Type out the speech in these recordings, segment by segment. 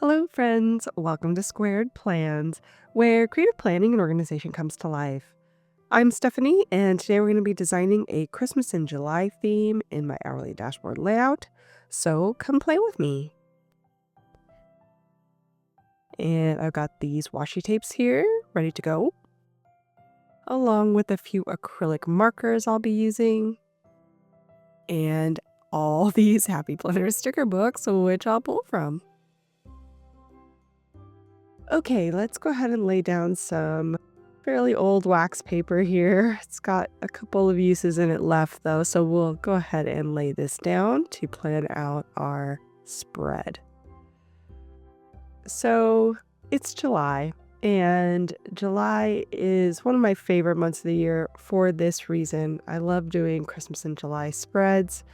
Hello, friends. Welcome to Squared Plans, where creative planning and organization comes to life. I'm Stephanie, and today we're going to be designing a Christmas in July theme in my hourly dashboard layout. So come play with me. And I've got these washi tapes here ready to go, along with a few acrylic markers I'll be using, and all these Happy Planner sticker books, which I'll pull from. Okay, let's go ahead and lay down some fairly old wax paper here. It's got a couple of uses in it left though, so we'll go ahead and lay this down to plan out our spread. So it's July, and July is one of my favorite months of the year for this reason. I love doing Christmas in July spreads.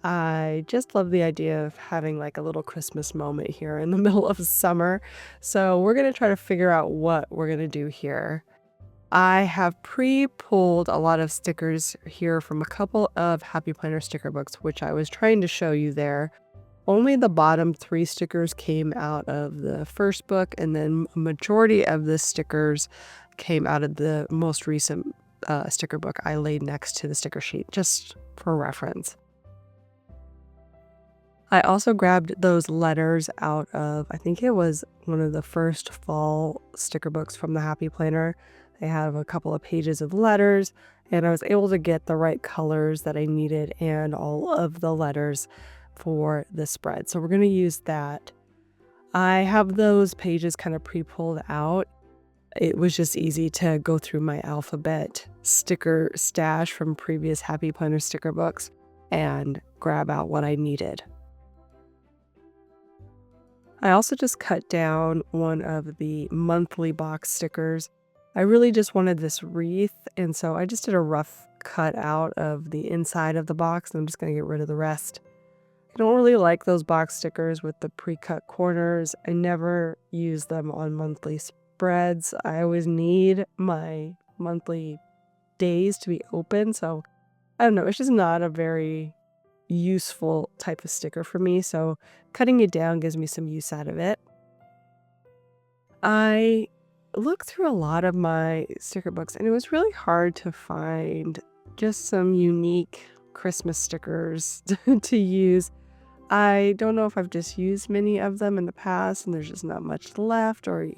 I just love the idea of having like a little Christmas moment here in the middle of summer. So we're going to try to figure out what we're going to do here. I have pre-pulled a lot of stickers here from a couple of Happy Planner sticker books, which I was trying to show you there. Only the bottom 3 stickers came out of the first book, and then a majority of the stickers came out of the most recent sticker book I laid next to the sticker sheet, just for reference. I also grabbed those letters out of, I think it was one of the first fall sticker books from the Happy Planner. They have a couple of pages of letters, and I was able to get the right colors that I needed and all of the letters for the spread. So we're going to use that. I have those pages kind of pre-pulled out. It was just easy to go through my alphabet sticker stash from previous Happy Planner sticker books and grab out what I needed. I also just cut down one of the monthly box stickers. I really just wanted this wreath, and so I just did a rough cut out of the inside of the box, and I'm just going to get rid of the rest. I don't really like those box stickers with the pre-cut corners. I never use them on monthly spreads. I always need my monthly days to be open, so I don't know, it's just not a very useful type of sticker for me, so cutting it down gives me some use out of it. I looked through a lot of my sticker books, and it was really hard to find just some unique Christmas stickers to use. I don't know if I've just used many of them in the past and there's just not much left, or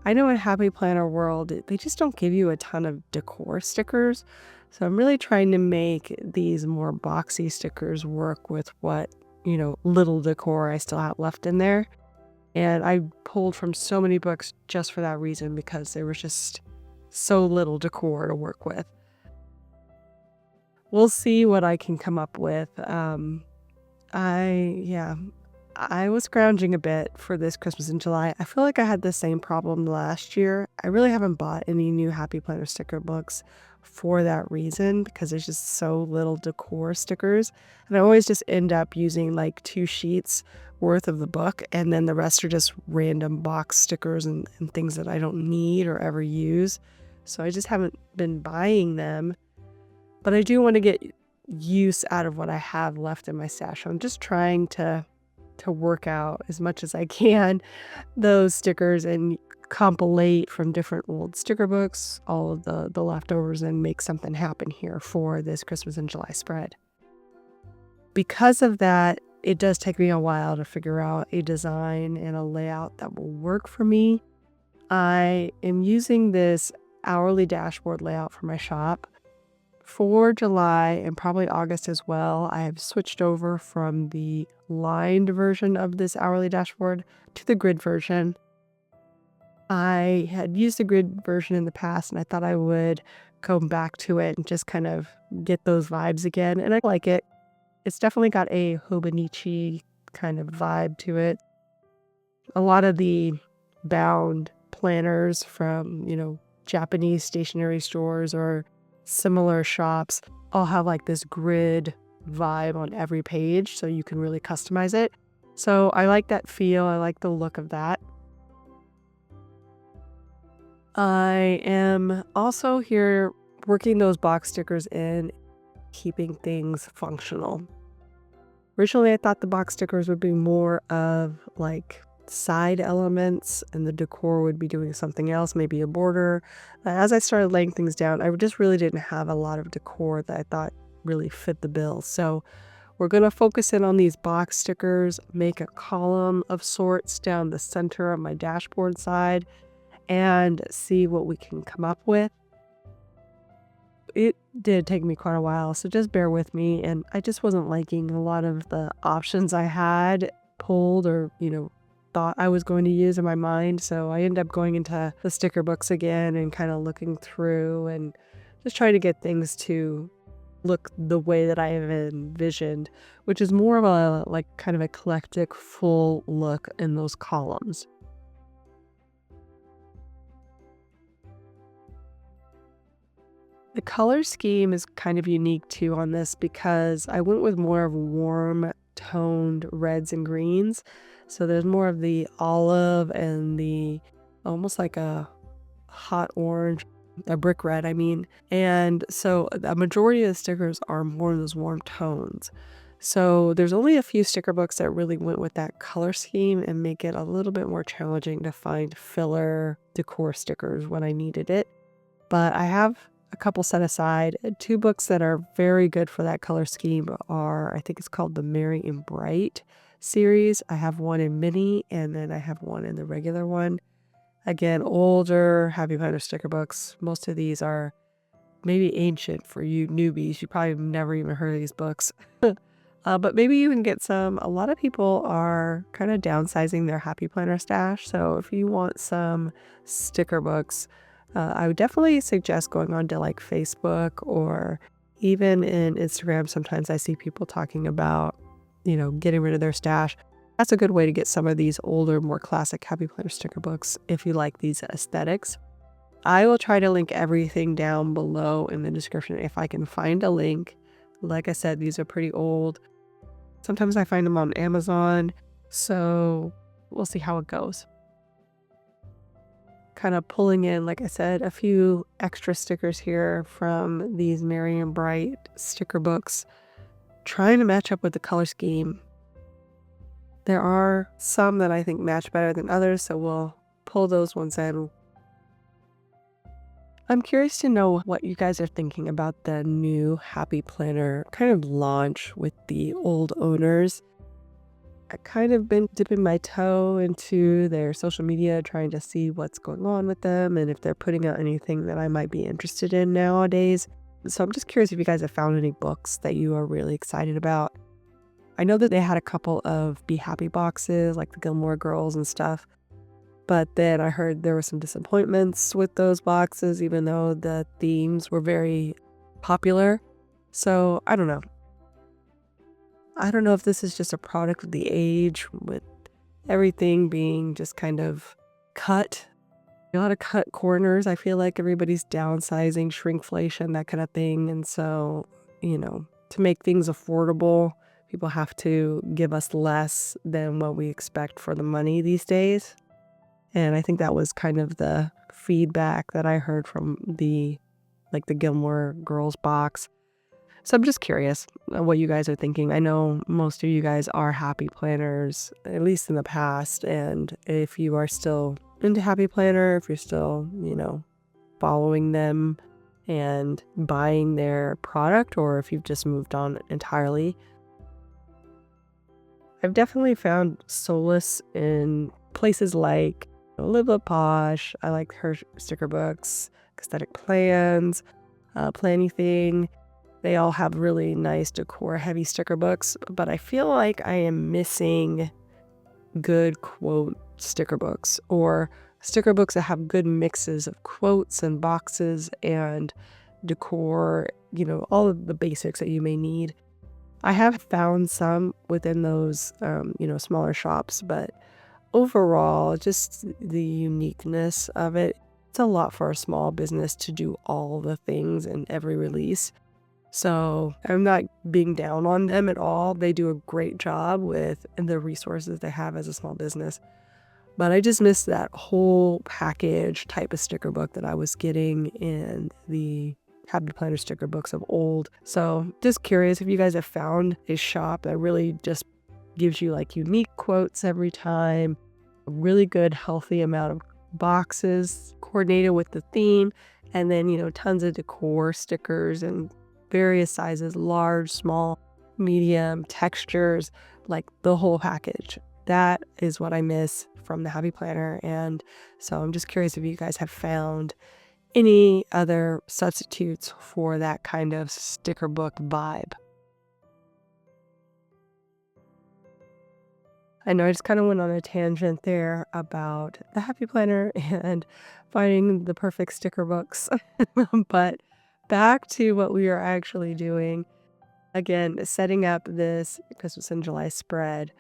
I know in Happy Planner world, they just don't give you a ton of decor stickers. So I'm really trying to make these more boxy stickers work with what, little decor I still have left in there. And I pulled from so many books just for that reason, because there was just so little decor to work with. We'll see what I can come up with. I was scrounging a bit for this Christmas in July. I feel like I had the same problem last year. I really haven't bought any new Happy Planner sticker books for that reason, because there's just so little decor stickers. And I always just end up using like 2 sheets worth of the book, and then the rest are just random box stickers and things that I don't need or ever use. So I just haven't been buying them. But I do want to get use out of what I have left in my stash. I'm just trying to work out as much as I can those stickers and compilate from different old sticker books all of the leftovers and make something happen here for this Christmas in July spread. Because of that, it does take me a while to figure out a design and a layout that will work for me. I am using this hourly dashboard layout for my shop. For July and probably August as well, I have switched over from the lined version of this hourly dashboard to the grid version. I had used the grid version in the past, and I thought I would go back to it and just kind of get those vibes again, and I like it. It's definitely got a Hobonichi kind of vibe to it. A lot of the bound planners from, Japanese stationery stores or similar shops all have like this grid vibe on every page, so you can really customize it. So I like that feel. I like the look of that. I am also here working those box stickers in, keeping things functional. Originally, I thought the box stickers would be more of like side elements and the decor would be doing something else, maybe a border. As I started laying things down, I just really didn't have a lot of decor that I thought really fit the bill. So we're going to focus in on these box stickers, make a column of sorts down the center of my dashboard side, and see what we can come up with. It did take me quite a while, so just bear with me. And I just wasn't liking a lot of the options I had pulled or, thought I was going to use in my mind. So I ended up going into the sticker books again and kind of looking through and just trying to get things to look the way that I have envisioned, which is more of a kind of eclectic full look in those columns. The color scheme is kind of unique too on this because I went with more of warm toned reds and greens. So there's more of the olive and the almost like a hot orange, a brick red, I mean. And so a majority of the stickers are more of those warm tones. So there's only a few sticker books that really went with that color scheme and make it a little bit more challenging to find filler decor stickers when I needed it. But I have a couple set aside. 2 books that are very good for that color scheme are, I think it's called the Merry and Bright series. I have one in mini and then I have one in the regular one. Again, older Happy Planner sticker books. Most of these are maybe ancient for you newbies. You probably have never even heard of these books. But maybe you can get some. A lot of people are kind of downsizing their Happy Planner stash. So if you want some sticker books, I would definitely suggest going on to Facebook or even in Instagram. Sometimes I see people talking about, getting rid of their stash. That's a good way to get some of these older, more classic Happy Planner sticker books if you like these aesthetics. I will try to link everything down below in the description if I can find a link. Like I said, these are pretty old. Sometimes I find them on Amazon, so we'll see how it goes. Kind of pulling in, like I said, a few extra stickers here from these Merry and Bright sticker books, trying to match up with the color scheme. There are some that I think match better than others, so we'll pull those ones in. I'm curious to know what you guys are thinking about the new Happy Planner kind of launch with the old owners. I've kind of been dipping my toe into their social media, trying to see what's going on with them and if they're putting out anything that I might be interested in nowadays. So I'm just curious if you guys have found any books that you are really excited about. I know that they had a couple of Be Happy boxes, like the Gilmore Girls and stuff. But then I heard there were some disappointments with those boxes, even though the themes were very popular. So I don't know. I don't know if this is just a product of the age with everything being just kind of cut. A lot of cut corners. I feel like everybody's downsizing, shrinkflation, that kind of thing. And so, to make things affordable, people have to give us less than what we expect for the money these days. And I think that was kind of the feedback that I heard from the Gilmore Girls box. So I'm just curious what you guys are thinking. I know most of you guys are Happy Planners, at least in the past. And if you are still into Happy Planner, if you're still, following them and buying their product, or if you've just moved on entirely. I've definitely found solace in places like Live Up Posh. I like her sticker books, Aesthetic Plans, Plannything. They all have really nice decor heavy sticker books, but I feel like I am missing good quote sticker books or sticker books that have good mixes of quotes and boxes and decor, all of the basics that you may need. I have found some within those, smaller shops, but overall, just the uniqueness of it, it's a lot for a small business to do all the things in every release. So I'm not being down on them at all. They do a great job with the resources they have as a small business. But I just miss that whole package type of sticker book that I was getting in the Happy Planner sticker books of old. So just curious if you guys have found a shop that really just gives you unique quotes every time, a really good, healthy amount of boxes coordinated with the theme. And then, tons of decor stickers and various sizes, large, small, medium, textures, like the whole package. That is what I miss from the Happy Planner. And so I'm just curious if you guys have found any other substitutes for that kind of sticker book vibe. I know I just kind of went on a tangent there about the Happy Planner and finding the perfect sticker books. But back to what we are actually doing. Again, setting up this Christmas in July spread.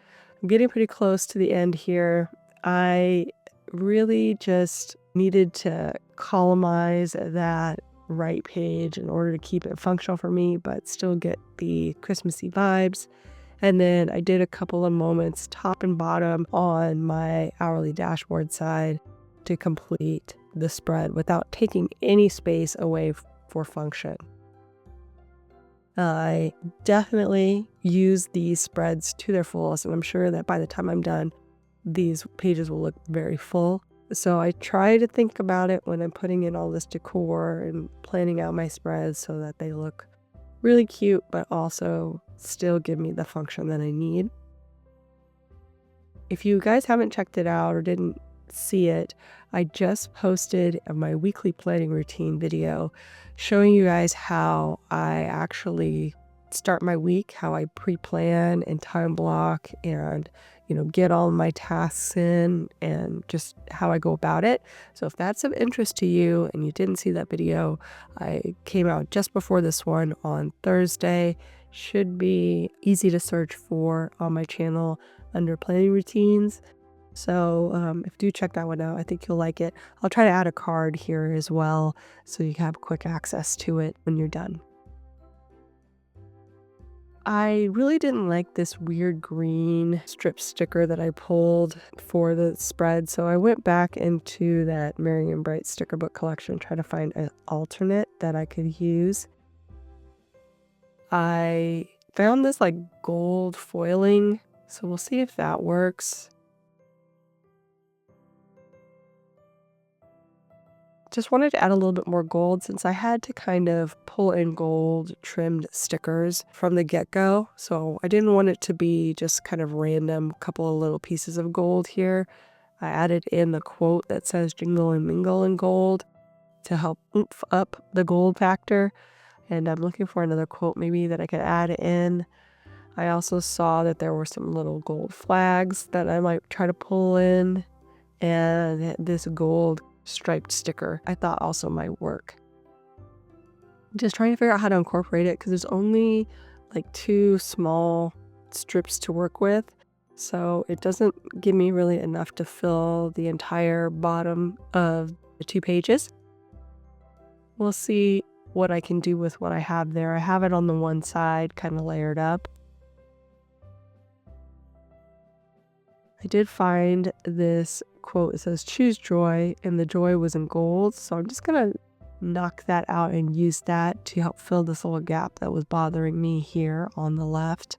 I'm getting pretty close to the end here. I really just needed to columnize that right page in order to keep it functional for me, but still get the Christmassy vibes. And then I did a couple of moments top and bottom on my hourly dashboard side to complete the spread without taking any space away for function. I definitely use these spreads to their fullest, and I'm sure that by the time I'm done, these pages will look very full. So I try to think about it when I'm putting in all this decor and planning out my spreads so that they look really cute, but also still give me the function that I need. If you guys haven't checked it out or didn't see it, I just posted my weekly planning routine video showing you guys how I actually start my week, how I pre-plan and time block and get all of my tasks in and just how I go about it. So if that's of interest to you and you didn't see that video, I came out just before this one on Thursday. Should be easy to search for on my channel under planning routines. So if you do check that one out, I think you'll like it. I'll try to add a card here as well so you have quick access to it when you're done. I really didn't like this weird green strip sticker that I pulled for the spread, so I went back into that Merry and Bright sticker book collection and tried to find an alternate that I could use. I found this like gold foiling, so we'll see if that works. Just wanted to add a little bit more gold since I had to kind of pull in gold trimmed stickers from the get-go. So I didn't want it to be just kind of random couple of little pieces of gold here. I added in the quote that says jingle and mingle in gold to help oomph up the gold factor. And I'm looking for another quote maybe that I could add in. I also saw that there were some little gold flags that I might try to pull in. And this gold striped sticker I thought also might work. Just trying to figure out how to incorporate it because there's only like 2 small strips to work with, so it doesn't give me really enough to fill the entire bottom of the 2 pages. We'll see what I can do with what I have there. I have it on the one side kind of layered up. I did find this quote. It says choose joy, and the joy was in gold, so I'm just gonna knock that out and use that to help fill this little gap that was bothering me here on the left,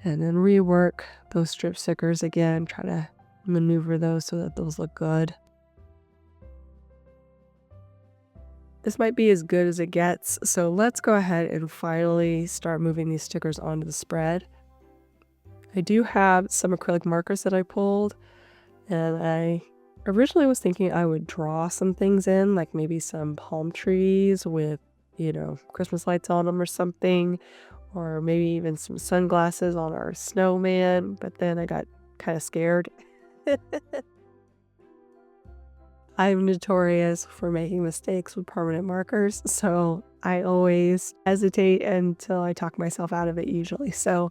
and then rework those strip stickers again, try to maneuver those so that those look good. This might be as good as it gets, so let's go ahead and finally start moving these stickers onto the spread. I do have some acrylic markers that I pulled, and I originally was thinking I would draw some things in, like maybe some palm trees with, Christmas lights on them or something, or maybe even some sunglasses on our snowman, but then I got kind of scared. I'm notorious for making mistakes with permanent markers, so I always hesitate until I talk myself out of it usually. So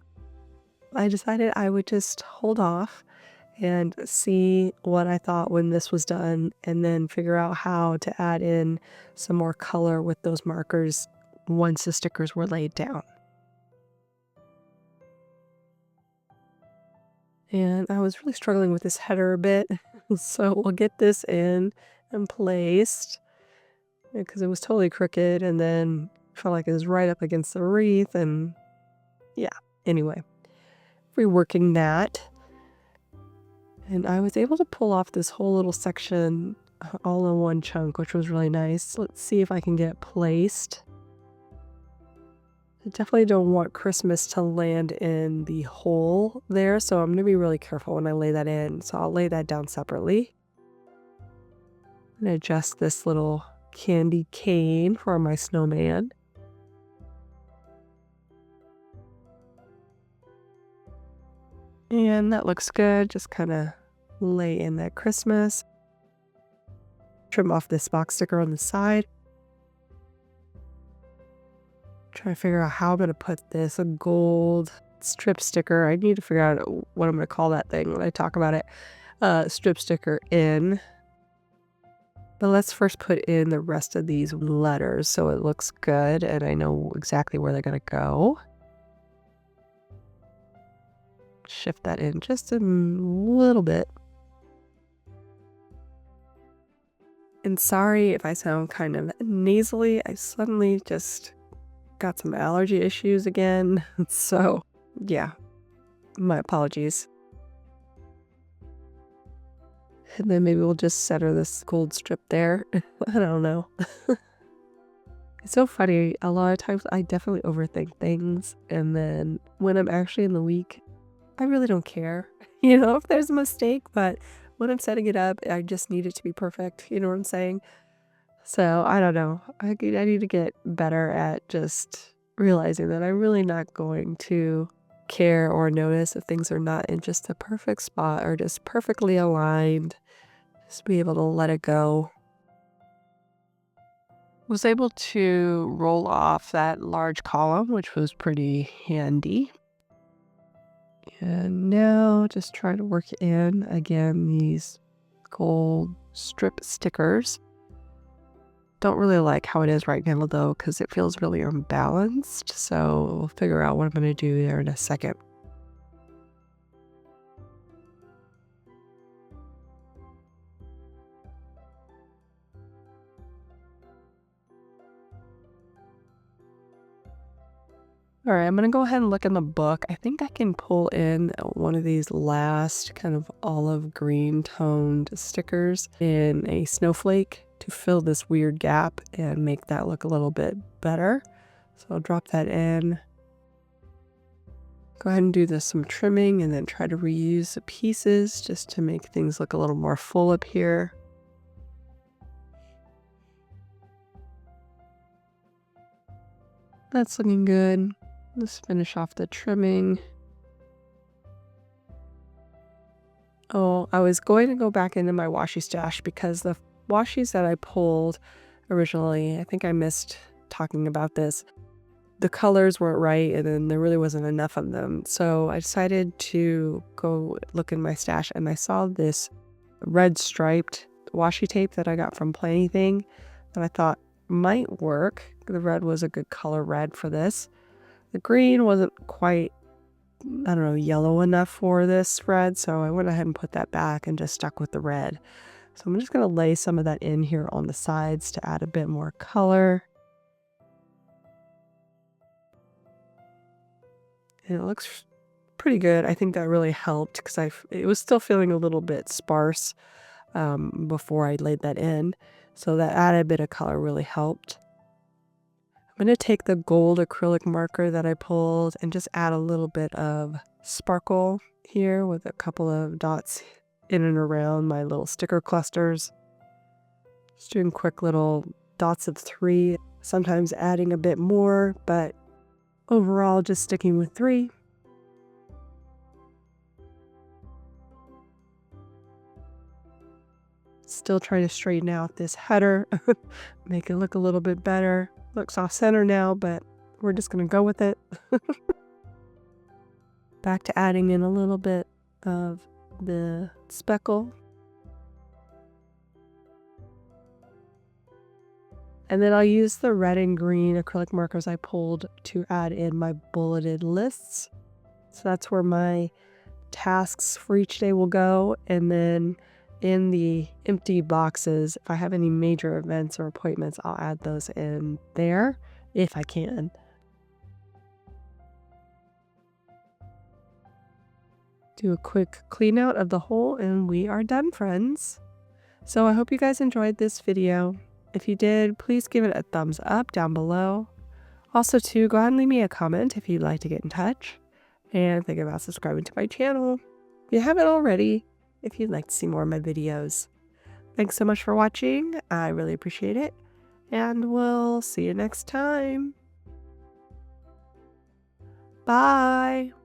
I decided I would just hold off and see what I thought when this was done, and then figure out how to add in some more color with those markers once the stickers were laid down. And I was really struggling with this header a bit, so we'll get this in and placed because it was totally crooked, and then felt like it was right up against the wreath, and yeah, anyway. Reworking that. And I was able to pull off this whole little section all in one chunk, which was really nice. Let's see if I can get it placed. I definitely don't want Christmas to land in the hole there, so I'm going to be really careful when I lay that in. So I'll lay that down separately. I'm going to adjust this little candy cane for my snowman. And that looks good. Just kind of lay in that Christmas. Trim off this box sticker on the side. Trying to figure out how I'm going to put this, a gold strip sticker. I need to figure out what I'm going to call that thing when I talk about it. Strip sticker in. But let's first put in the rest of these letters so it looks good and I know exactly where they're going to go. Shift that in just a little bit. And sorry if I sound kind of nasally. I suddenly just got some allergy issues again. So yeah, my apologies. And then maybe we'll just center this gold strip there. I don't know. It's so funny. A lot of times I definitely overthink things. And then when I'm actually in the week, I really don't care, if there's a mistake. But when I'm setting it up, I just need it to be perfect. You know what I'm saying? So I don't know. I need to get better at just realizing that I'm really not going to care or notice if things are not in just a perfect spot or just perfectly aligned. Just be able to let it go. Was able to roll off that large column, which was pretty handy. And now just try to work in again these gold strip stickers. Don't really like how it is right now though, because it feels really unbalanced. So we'll figure out what I'm going to do there in a second. All right, I'm going to go ahead and look in the book. I think I can pull in one of these last kind of olive green toned stickers in a snowflake to fill this weird gap and make that look a little bit better. So I'll drop that in. Go ahead and do some trimming and then try to reuse the pieces just to make things look a little more full up here. That's looking good. Let's finish off the trimming. Oh, I was going to go back into my washi stash because the washis that I pulled originally, I think I missed talking about this. The colors weren't right and then there really wasn't enough of them. So I decided to go look in my stash and I saw this red striped washi tape that I got from Plentything that I thought might work. The red was a good color red for this. The green wasn't quite, I don't know, yellow enough for this red, so I went ahead and put that back and just stuck with the red. So I'm just going to lay some of that in here on the sides to add a bit more color. And it looks pretty good. I think that really helped because it was still feeling a little bit sparse before I laid that in. So that added bit of color really helped. I'm going to take the gold acrylic marker that I pulled and just add a little bit of sparkle here with a couple of dots in and around my little sticker clusters. Just doing quick little dots of 3, sometimes adding a bit more, but overall just sticking with 3. Still trying to straighten out this header, make it look a little bit better. Looks off center now, but we're just going to go with it. Back to adding in a little bit of the speckle. And then I'll use the red and green acrylic markers I pulled to add in my bulleted lists. So that's where my tasks for each day will go. And then in the empty boxes, if I have any major events or appointments, I'll add those in there if I can. Do a quick clean out of the hole and we are done, friends. So I hope you guys enjoyed this video. If you did, please give it a thumbs up down below. Also too, go ahead and leave me a comment if you'd like to get in touch. And think about subscribing to my channel if you haven't already, if you'd like to see more of my videos. Thanks so much for watching. I really appreciate it. And we'll see you next time. Bye.